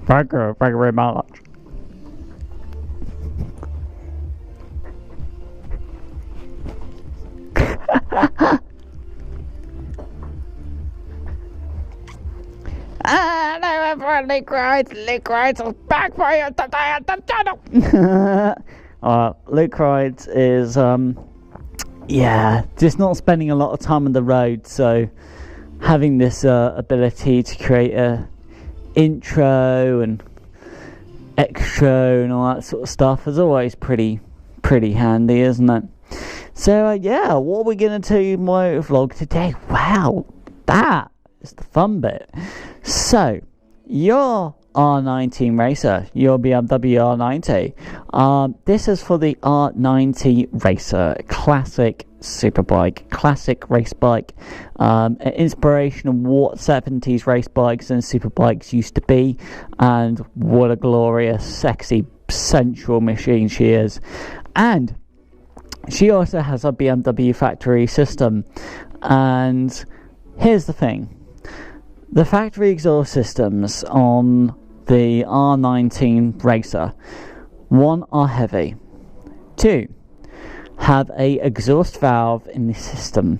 Thank you very much. Hello everyone, Luke Rides is back for you today on the channel. Luke Rides is, just not spending a lot of time on the road, so having this ability to create a intro and extra and all that sort of stuff is always pretty handy, isn't it? So what are we gonna do in my vlog today? Wow, that is the fun bit. So your R NineT Racer, your BMW R NineT. This is for the R NineT Racer, classic superbike, classic race bike, an inspiration of what 70s race bikes and superbikes used to be, and what a glorious, sexy, sensual machine she is. And she also has a BMW factory system. And here's the thing. The factory exhaust systems on the R NineT Racer, 1, are heavy, 2, have a exhaust valve in the system,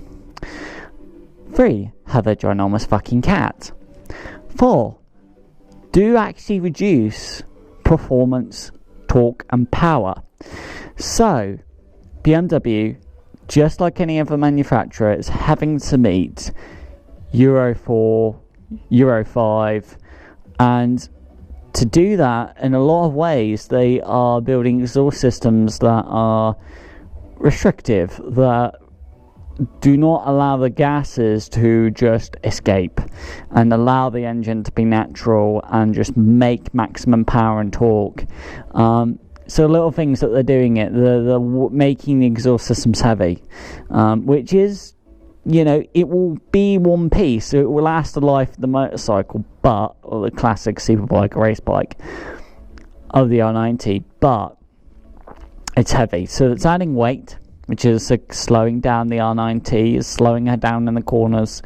3, have a ginormous fucking cat, 4, do actually reduce performance, torque and power. So BMW, just like any other manufacturer, is having to meet Euro 4, Euro 5, and to do that, in a lot of ways, they are building exhaust systems that are restrictive, that do not allow the gases to just escape and allow the engine to be natural and just make maximum power and torque. So little things that they're doing they're making the exhaust systems heavy, which is, it will be one piece, so it will last the life of the motorcycle, or the classic superbike or race bike of the R NineT, but it's heavy. So it's adding weight, which is slowing down the R NineT, is slowing her down in the corners,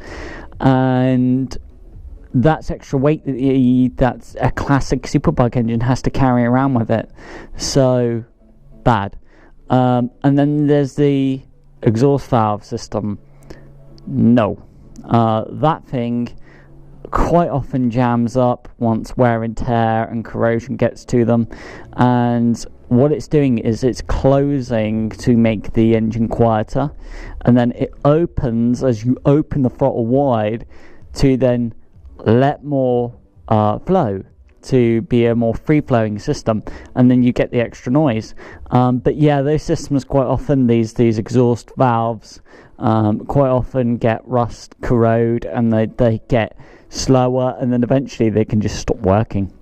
and that's extra weight that a classic superbike engine has to carry around with it. So bad. And then there's the exhaust valve system. No, that thing quite often jams up once wear and tear and corrosion gets to them, and what it's doing is it's closing to make the engine quieter, and then it opens as you open the throttle wide to then let more flow, to be a more free-flowing system, and then you get the extra noise. But yeah, those systems quite often, these exhaust valves quite often get rust, corrode, and they get slower, and then eventually they can just stop working.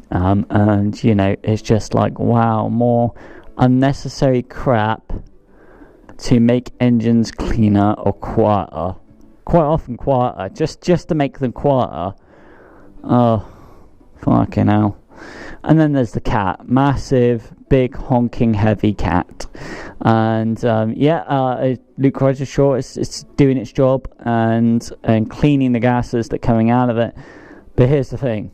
And it's just like, wow, more unnecessary crap to make engines cleaner or quieter. Quite often quieter, just to make them quieter. Oh, fucking hell. And then there's the cat, massive, big, honking, heavy cat. And Luke Rides is sure it's doing its job and cleaning the gases that are coming out of it. But here's the thing.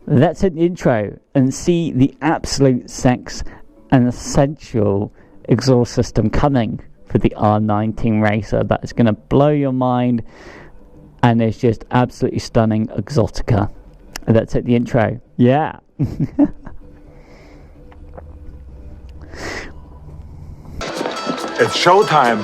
Let's hit the intro and see the absolute sex and essential exhaust system coming for the R NineT Racer. That is going to blow your mind, and it's just absolutely stunning. Exotica. Let's hit the intro. Yeah. It's showtime.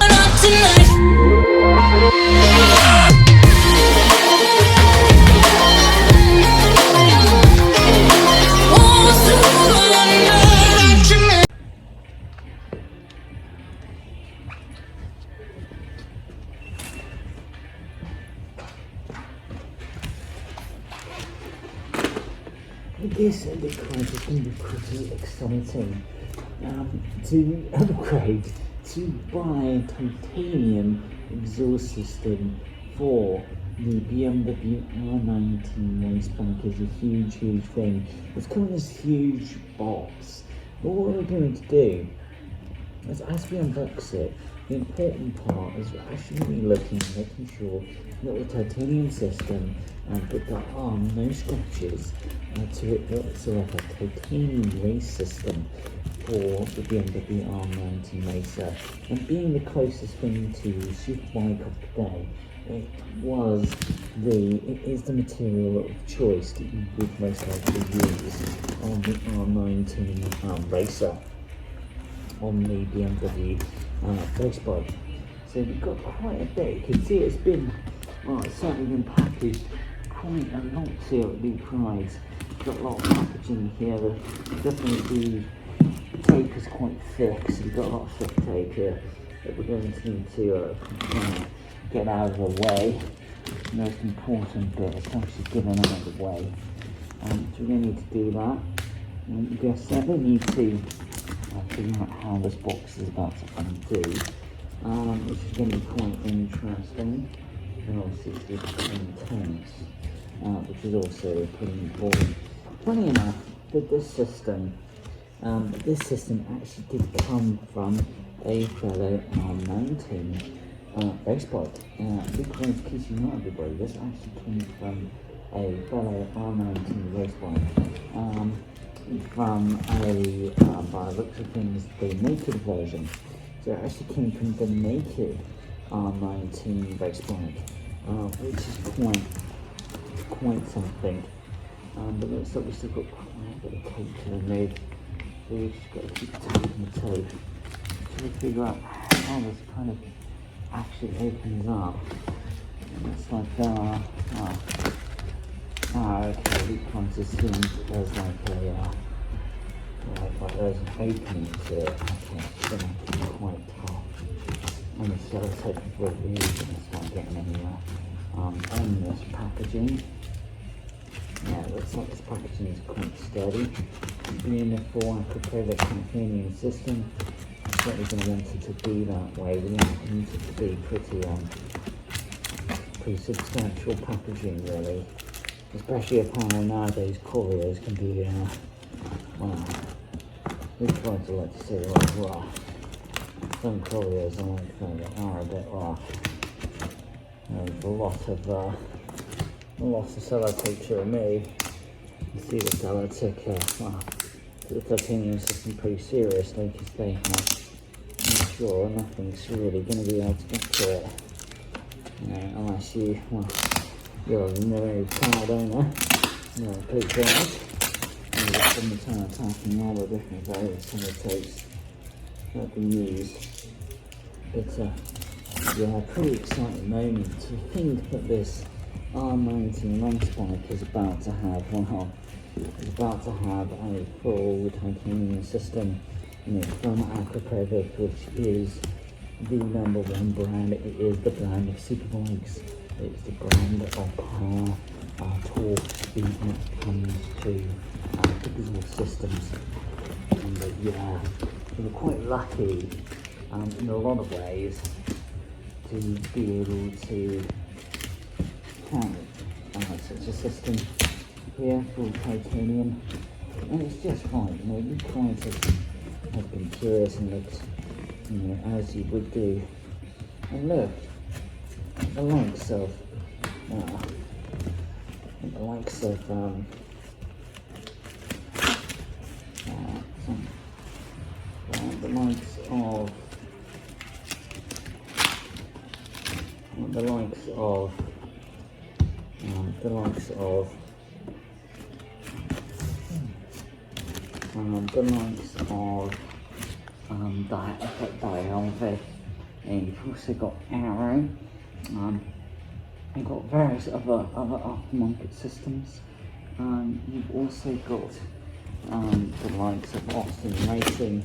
This Luke Rides is going to be pretty exciting. To upgrade to buy a titanium exhaust system for the BMW R NineT race bike is a huge thing. It's come in this huge box. But what we're going to do is, as we unbox it, the important part is actually making sure that the titanium system that there are no scratches to it whatsoever. Titanium race system for the BMW R NineT Racer, and being the closest thing to SuperBike of the day, it is the material of choice that you would most likely use on the R NineT Racer on the BMW race bike. So we've got quite a bit. You can see it's certainly been packaged quite a lot here at Luke Rides. Got a lot of packaging here. Definitely the tape is quite thick, so we've got a lot of thick tape here that we're going to need to get out of the way. The most important bit is actually getting out of the way. So we're going to need to do that. And I guess I need to figure out how this box is about to undo, which is going to be quite interesting. And obviously it's intense, which is also pretty important. Funny enough, that this system actually did come from a fellow R19 race bike. Because in case you know everybody, this actually came from a fellow R19 race bike. From by the looks of things, the naked version. So it actually came from the naked R19 race bike, which is quite something. But it looks like we've still got quite a bit of tape to remove. So we've just got to keep taking the tape to figure out how this kind of actually opens up. And it's like okay, Luke wants to see there's like there's an opening to it. Okay, it's going to be quite tough. And the sellotape before we start getting anywhere on this packaging. Yeah, it looks like this packaging is quite sturdy. Being the full Akrapovic Titanium system, I'm certainly going to want it to be that way. We want it to be pretty substantial packaging, really. Especially upon nowadays couriers can be, well, we try to like to say rough. Some couriers are a bit rough. There's a lot of sellotape to remove. You see the seller took the titanium system pretty seriously, because they have made sure nothing's really going to be able to get to it. Unless you're a very proud owner, you're a big guy, and you just spend the time attacking all the different various sellotapes that have been used. But yeah, pretty exciting moment to think that this R NineT race bike is about to have a full titanium system, from Akrapovic, which is the #1 brand. It is the brand of SuperBikes. It's the brand of power, torque, speed when it comes to exhaust systems. And yeah, we're quite lucky in a lot of ways to be able to have such a system here, full titanium. And it's just right, you guys have been curious and looked, as you would do. And look, the likes of and you've also got Arrow. You've got various other aftermarket systems. You've also got the likes of Austin Racing.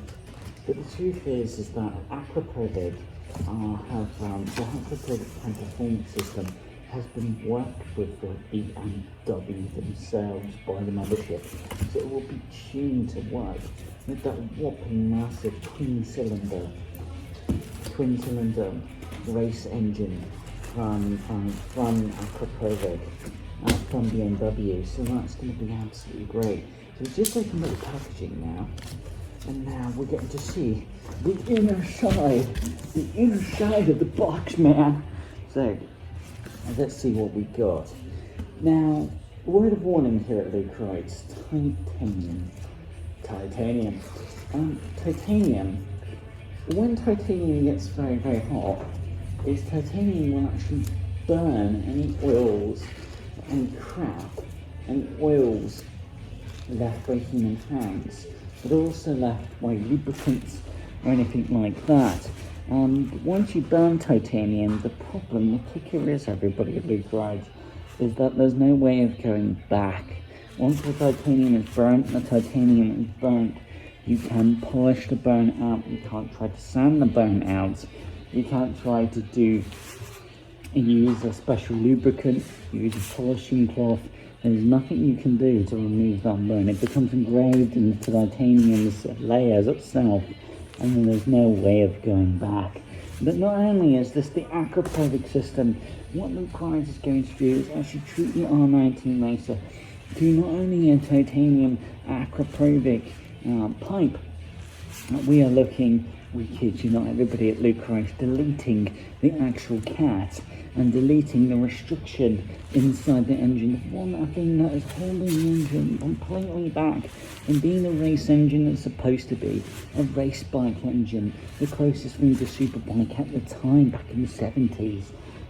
But the truth is that Akrapovic the Akrapovic performance system has been worked with the BMW themselves by the mothership, so it will be tuned to work with that whopping massive twin-cylinder race engine from Akrapovic, from BMW. So that's going to be absolutely great. So we've just opened up the packaging now. And now we're getting to see the inside of the box, man. So, let's see what we got. Now, word of warning here at Luke Wright's, titanium. Titanium. When titanium gets very, very hot, titanium will actually burn any oils and crap and oils left by human hands, but also left by lubricants or anything like that. Once you burn titanium, the problem, the kicker is, everybody at Luke Wright, is that there's no way of going back. Once the titanium is burnt, you can polish the burn out, you can't try to sand the burn out, you can't try to use a special lubricant, use a polishing cloth. There's nothing you can do to remove that burn. It becomes engraved into the titanium's layers itself, and then there's no way of going back. But not only is this the Akrapovic system, what Luke Wright is going to do is actually treat the R NineT Racer to not only a titanium Akrapovic pipe. We are looking, we kid you not, everybody at Luke Wright, deleting the actual cat and deleting the restriction inside the engine, the one thing that is holding the engine completely back from being a race engine that's supposed to be a race bike engine, the closest thing to SuperBike at the time, back in the 70s.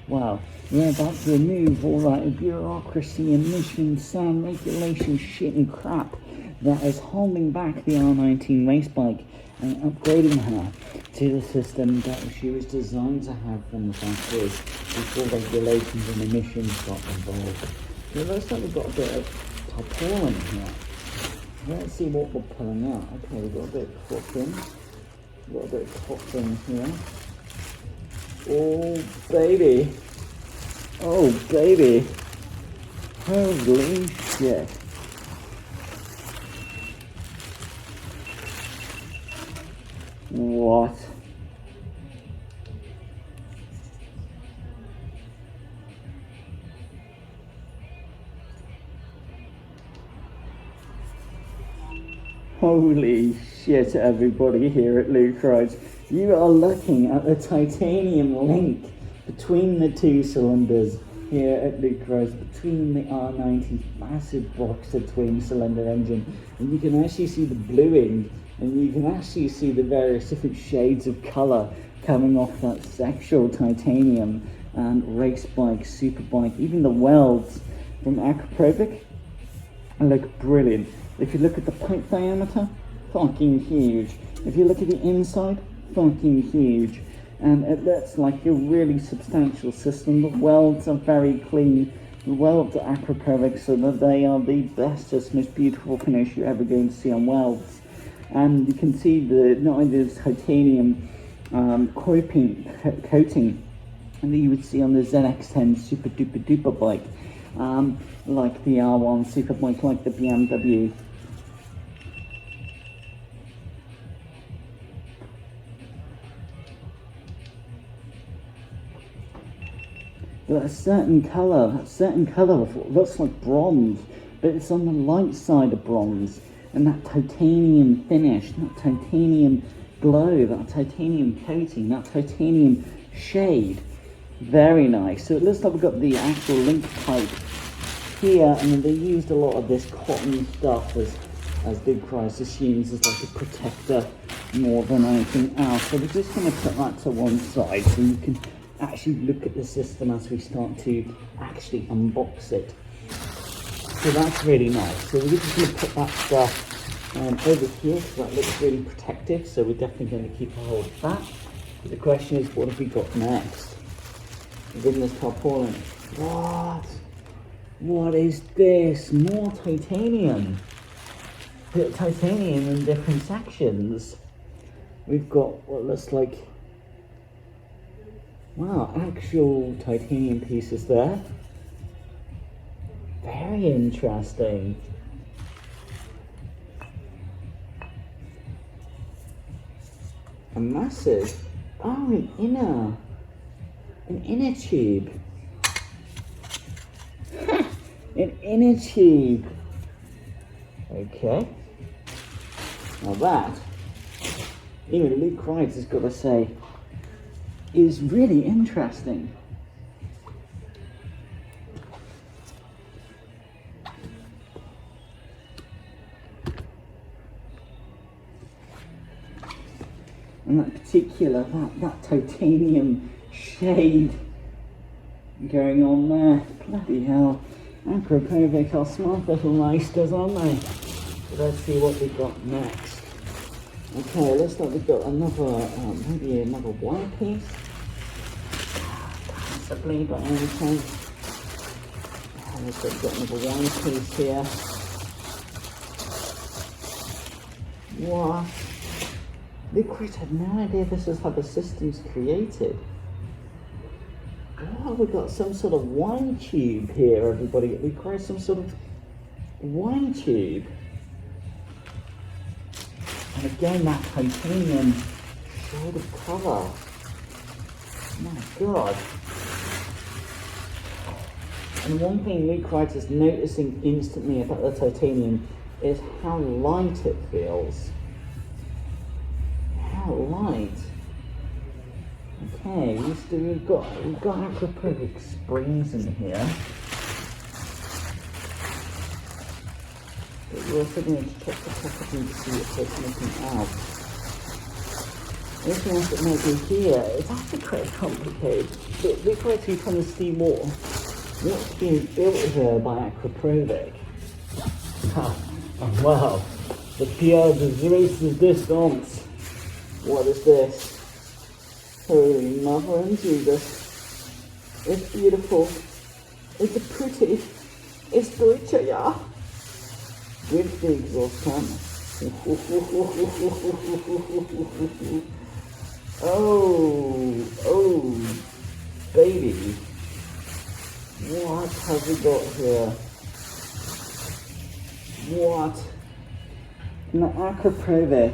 Wow, we're about to remove all that bureaucracy, emissions, sound regulation shit and crap that is holding back the R NineT race bike and upgrading her to the system that she was designed to have from the factory before regulations and emissions got involved. So it looks like we've got a bit of tarpaulin here. Let's see what we're pulling out. Okay, we've got a bit of cotton. We've got a bit of cotton here. Oh baby. Oh baby. Holy shit. What? Holy shit, everybody here at Luke Wright. You are looking at the titanium link between the two cylinders here at Luke Wright, between the R NineT massive boxer twin cylinder engine, and you can actually see the bluing, and you can actually see the various different shades of colour coming off that sexual titanium and race bike, SuperBike. Even the welds from Akrapovic look brilliant. If you look at the pipe diameter, fucking huge. If you look at the inside, fucking huge. And it looks like a really substantial system. The welds are very clean. The welds are Akrapovic, so that they are the bestest, most beautiful finish you're ever going to see on welds. And you can see not only the titanium coating that you would see on the ZX10 super duper duper bike, like the R1 SuperBike, like the BMW. But a certain colour looks like bronze, but it's on the light side of bronze. And that titanium finish, that titanium glow, that titanium coating, that titanium shade, very nice. So it looks like we've got the actual link pipe here, and they used a lot of this cotton stuff as Big Price assumes is like a protector more than anything else. So we're just going to put that to one side so you can actually look at the system as we start to actually unbox it. So that's really nice. So we're just going to put that stuff over here because that looks really protective. So we're definitely going to keep a hold of that. But the question is, what have we got next? Within this tarpaulin. What is this? More titanium. Titanium in different sections. We've got what looks like, wow, actual titanium pieces there. Very interesting. A massive, an inner tube. An inner tube. Okay. Now that Even Luke Wright has got to say, is really interesting. And that particular, that titanium shade going on there. Bloody hell. Akrapovic are smart little meisters, aren't they? So let's see what we've got next. Okay, looks like we've got another, maybe another wire piece. Possibly, but I don't think. Looks like we've got another wire piece here. What? Luke Wright had no idea this is how the system's created. Oh, we've got some sort of wine tube here, everybody. Luke Wright, some sort of wine tube. And again, that titanium shade of colour. My God. And one thing Luke Wright is noticing instantly about the titanium is how light it feels. How light. Okay, so we've got Akrapovic springs in here. But we're also going to check the packaging to see if there's anything else. Anything else that might be here? It's actually quite complicated. But we're going to kind of see more what's being built here by Akrapovic. Oh wow, the Pierre de Resistance. What is this? Holy mother and Jesus. It's beautiful. It's pretty. It's Deutsche, yeah. With the exhaust fan. Oh, baby. What have we got here? What? An Akrapovic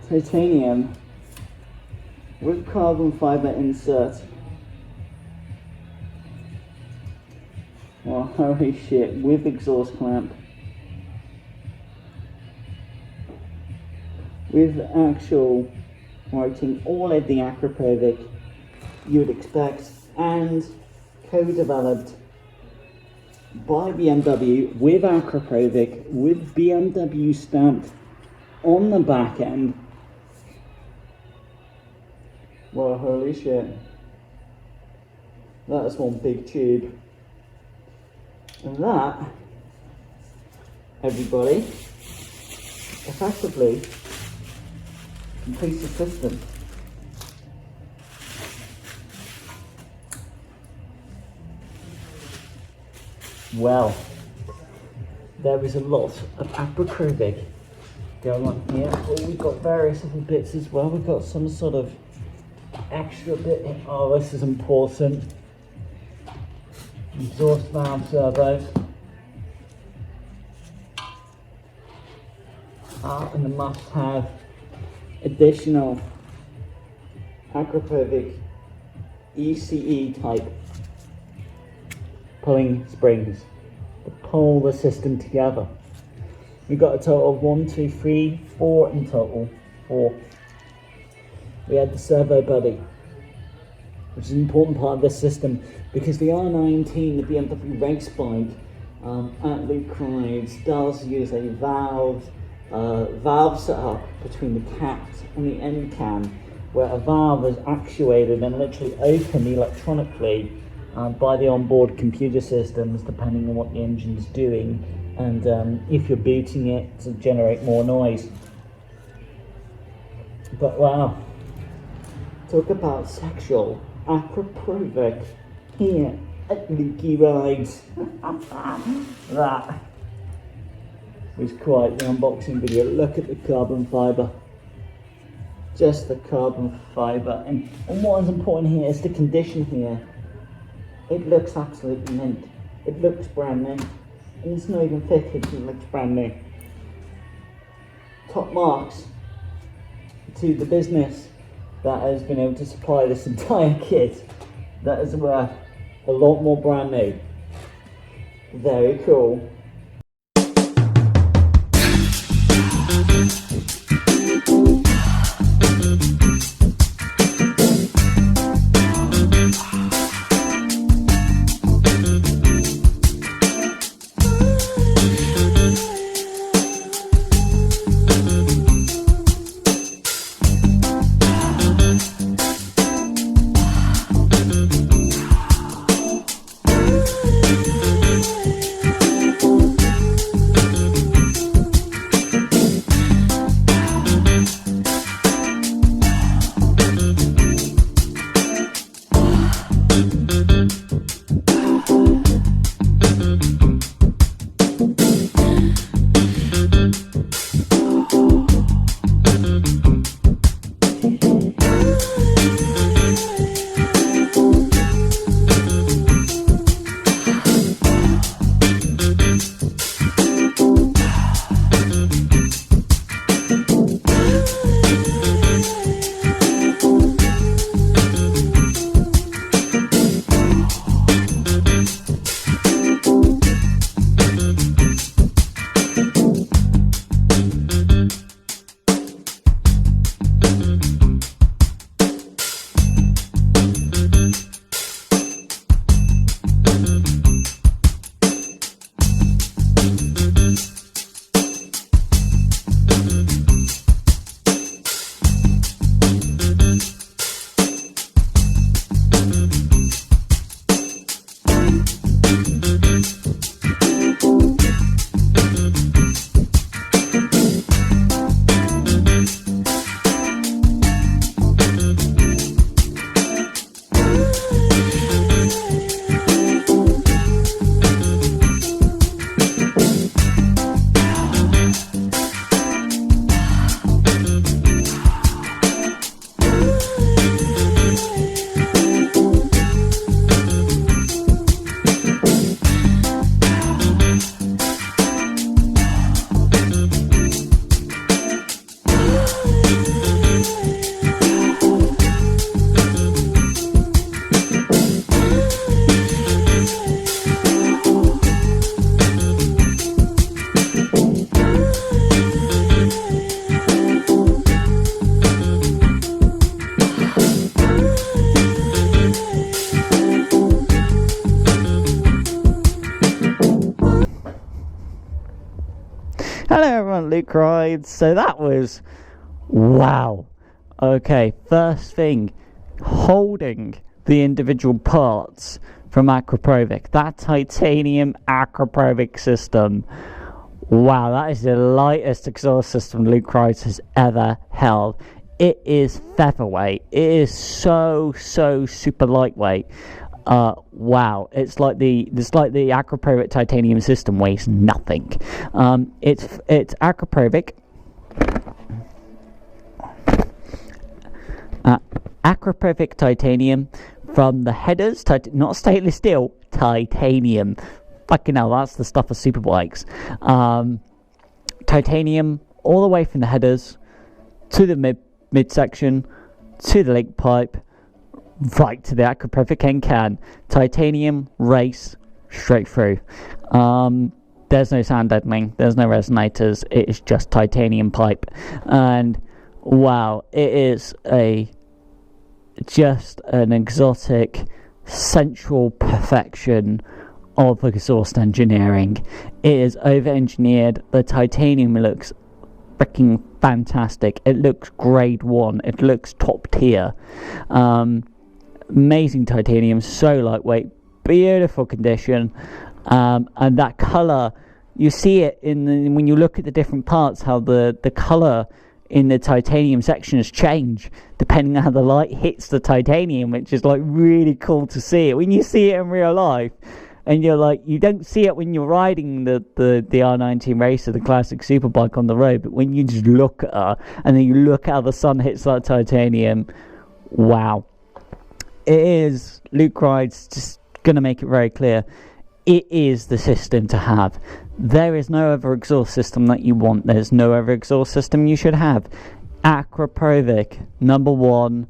Titanium with carbon fiber insert. Well, holy shit, with exhaust clamp. With actual writing all of the Akrapovic you would expect, and co-developed by BMW with Akrapovic, with BMW stamped on the back end. Well, holy shit. That is one big tube. And that, everybody, effectively completes the system. Well, there is a lot of Akrapovic going on here. Oh, we've got various little bits as well. We've got some sort of extra bit. Oh, this is important. Exhaust valve servos. And the must-have additional Akrapovic ECE type pulling springs to pull the system together. We've got a total of 1, 2, 3, 4 in total. 4. We had the servo body, which is an important part of this system because the R19, the BMW race bike at Luke Wright's, does use a valve setup between the cap and the end can, where a valve is actuated and literally opened electronically by the onboard computer systems, depending on what the engine's doing, and if you're booting it to generate more noise. But wow, talk about sexual Akrapovic here at Lukey Rides. That was quite the unboxing video. Look at the carbon fibre. Just the carbon fibre. And what is important here is the condition here. It looks absolutely mint. It looks brand new. And it's not even fitted, it looks brand new. Top marks to the business that has been able to supply this entire kit. That is worth a lot more brand new. Very cool. Hello everyone, Luke Rides. So that was, wow. Okay, first thing, holding the individual parts from Akrapovic, that Titanium Akrapovic system. Wow, that is the lightest exhaust system Luke Rides has ever held. It is featherweight. It is so super lightweight. Wow, it's like the Akrapovic Titanium system weighs nothing. It's Akrapovic. Akrapovic Titanium from the headers, not stainless steel, titanium. Fucking hell, that's the stuff of superbikes. Titanium all the way from the headers to the midsection, to the link pipe, right to the Akrapovic end can. Titanium race straight through. There's no sound deadening, there's no resonators, it is just titanium pipe. And wow, it is just an exotic, sensual perfection of exhaust engineering. It is over-engineered. The titanium looks freaking fantastic. It looks grade 1. It looks top tier. Amazing titanium, so lightweight, beautiful condition, and that colour, you see it when you look at the different parts, how the colour in the titanium sections change depending on how the light hits the titanium, which is like really cool to see it when you see it in real life. And you're like, you don't see it when you're riding the R19 Racer, the classic superbike on the road, but when you just look at her and then you look how the sun hits that titanium, wow. It is, Luke Rides just gonna make it very clear, it is the system to have. There is no other exhaust system that you want. There's no other exhaust system you should have. Akrapovic, number one.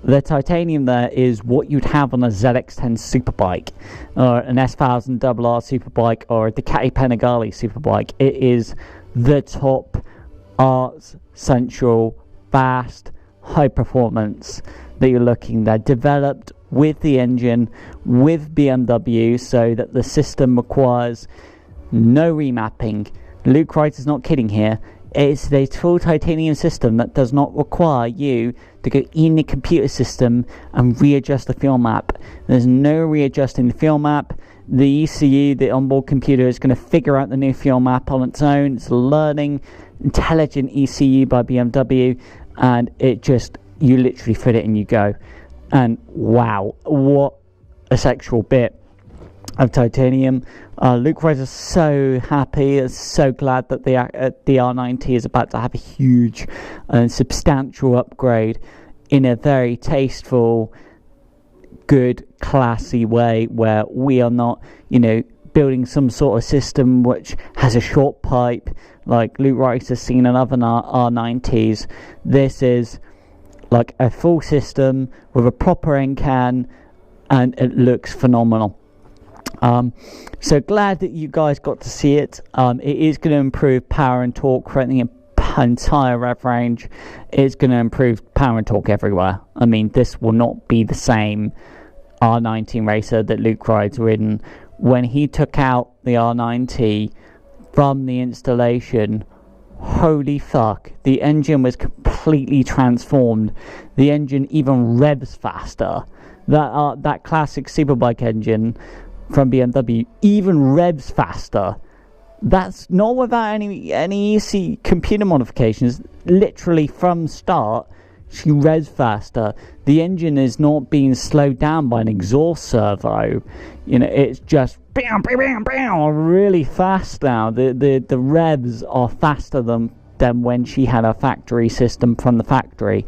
The titanium there is what you'd have on a ZX10 superbike, or an S1000RR superbike, or a Ducati Panigale superbike. It is the top arts, sensual, fast, high performance that you're looking there. Developed with the engine, with BMW, so that the system requires no remapping. Luke Rides is not kidding here. It's the full titanium system that does not require you to go in the computer system and readjust the fuel map. There's no readjusting the fuel map. The ECU, the onboard computer, is going to figure out the new fuel map on its own. It's learning, intelligent ECU by BMW, and it just, you literally fit it and you go. And wow, what a sexual bit of titanium. Luke Rides is so happy, is so glad that the R9T is about to have a huge and substantial upgrade in a very tasteful, good, classy way, where we are not, building some sort of system which has a short pipe like Luke Rides has seen in other R9Ts. This is like a full system with a proper end can, and it looks phenomenal. So glad that you guys got to see it. It is going to improve power and torque for the entire rev range. It's going to improve power and torque everywhere. I mean, this will not be the same R19 Racer that Luke Rides ridden. When he took out the R9T from the installation, holy fuck, the engine was completely transformed. The engine even revs faster. That classic superbike engine from BMW even revs faster. That's not without any easy computer modifications. Literally from start, she revs faster. The engine is not being slowed down by an exhaust servo. It's just bam, bam, bam, bam, really fast now. The revs are faster than when she had a factory system from the factory.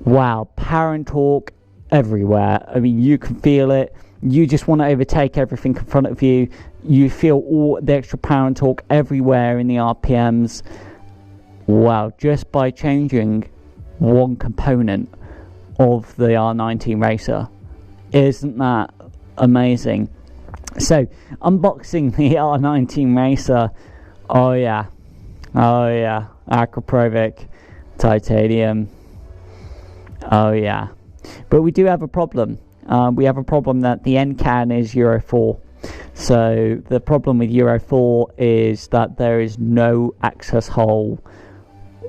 Wow, power and torque everywhere. I mean, you can feel it. You just want to overtake everything in front of you. You feel all the extra power and torque everywhere in the RPMs. Wow, just by changing one component of the R19 Racer. Isn't that amazing? So, unboxing the R19 Racer. Oh yeah. Akrapovic Titanium. Oh yeah. But we do have a problem. We have a problem that the end can is Euro 4. So the problem with Euro 4 is that there is no access hole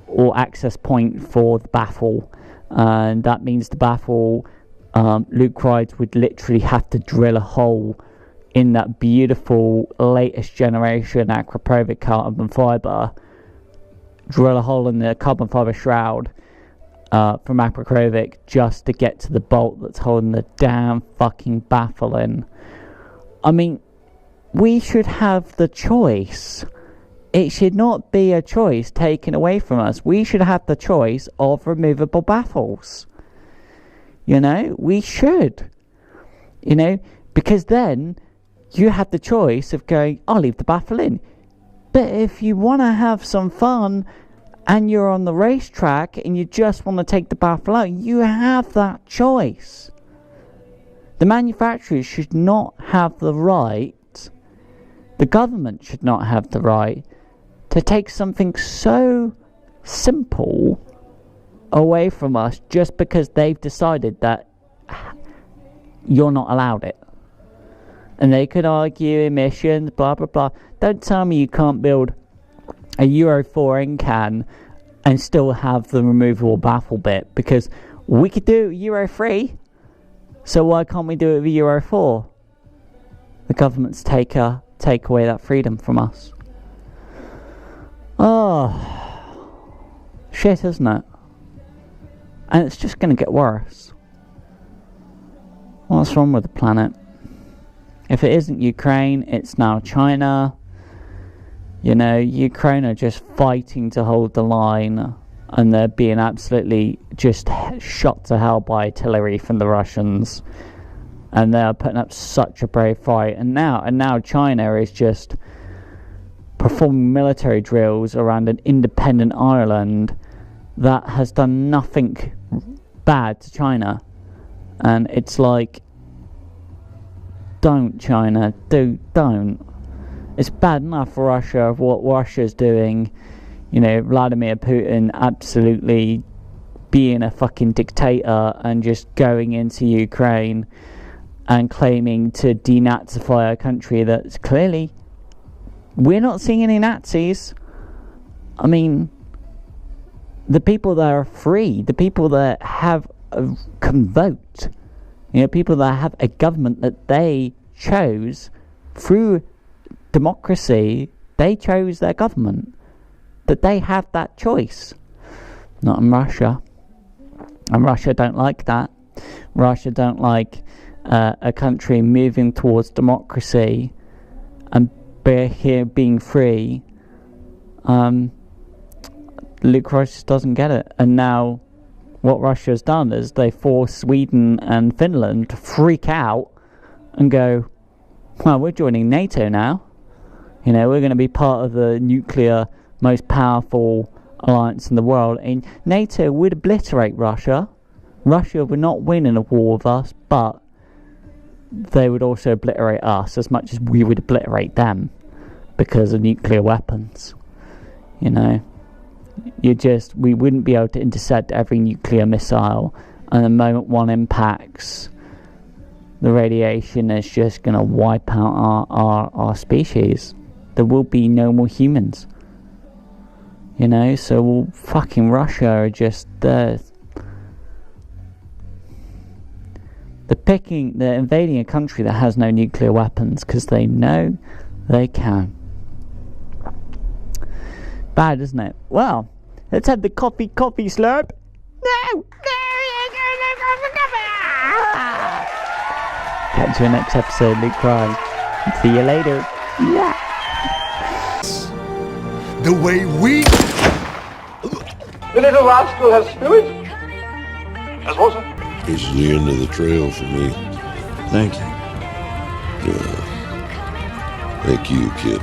or access point for the baffle, and that means the baffle, Luke rides would literally have to drill a hole in that beautiful latest generation Akrapovic carbon fibre, drill a hole in the carbon fibre shroud from Akrapovic just to get to the bolt that's holding the damn fucking baffle in. I mean, we should have the choice. It should not be a choice taken away from us. We should have the choice of removable baffles. You know, we should. You know, because then you have the choice of going, I'll leave the baffle in. But if you want to have some fun and you're on the racetrack and you just want to take the baffle out, you have that choice. The manufacturers should not have the right, the government should not have the right to take something so simple away from us just because they've decided that you're not allowed it. And they could argue emissions, blah blah blah. Don't tell me you can't build a Euro 4 NCAN and still have the removable baffle bit, because we could do it with Euro 3, so why can't we do it with Euro 4? The government's take away that freedom from us. Oh, shit, isn't it? And it's just going to get worse. What's wrong with the planet? If it isn't Ukraine, it's now China. You know, Ukraine are just fighting to hold the line, and they're being absolutely just shot to hell by artillery from the Russians. And they are putting up such a brave fight. And now China is just performing military drills around an independent Ireland that has done nothing bad to China. And it's like, don't, China, don't. It's bad enough for Russia of what Russia's doing. You know, Vladimir Putin absolutely being a fucking dictator and just going into Ukraine and claiming to denazify a country that's clearly, we're not seeing any Nazis. I mean, the people that are free, the people that can vote, you know, people that have a government that they chose through democracy, they chose their government, that they have that choice. Not in Russia. And Russia don't like that. Russia don't like a country moving towards democracy and being free. Luke just doesn't get it. And now what Russia's done is they force Sweden and Finland to freak out and go, well, we're joining NATO now. You know, we're going to be part of the nuclear most powerful alliance in the world. And NATO would obliterate Russia. Russia would not win in a war with us, but they would also obliterate us as much as we would obliterate them because of nuclear weapons. You know, we wouldn't be able to intercept every nuclear missile, and the moment one impacts, the radiation is just going to wipe out our species. There will be no more humans. You know, so fucking Russia are just they're invading a country that has no nuclear weapons because they know they can. Bad, isn't it? Well, let's have the coffee slurp. No! Catch you in the next episode, Luke Ryan. See you later. Yeah. The way we... The little rascal has spirit. As water. This is the end of the trail for me. Thank you. Yeah. Thank you, kid.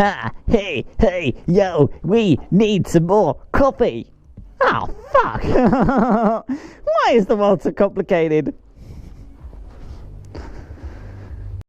Ha! Hey! Hey! Yo! We need some more coffee! Oh, fuck! Why is the world so complicated?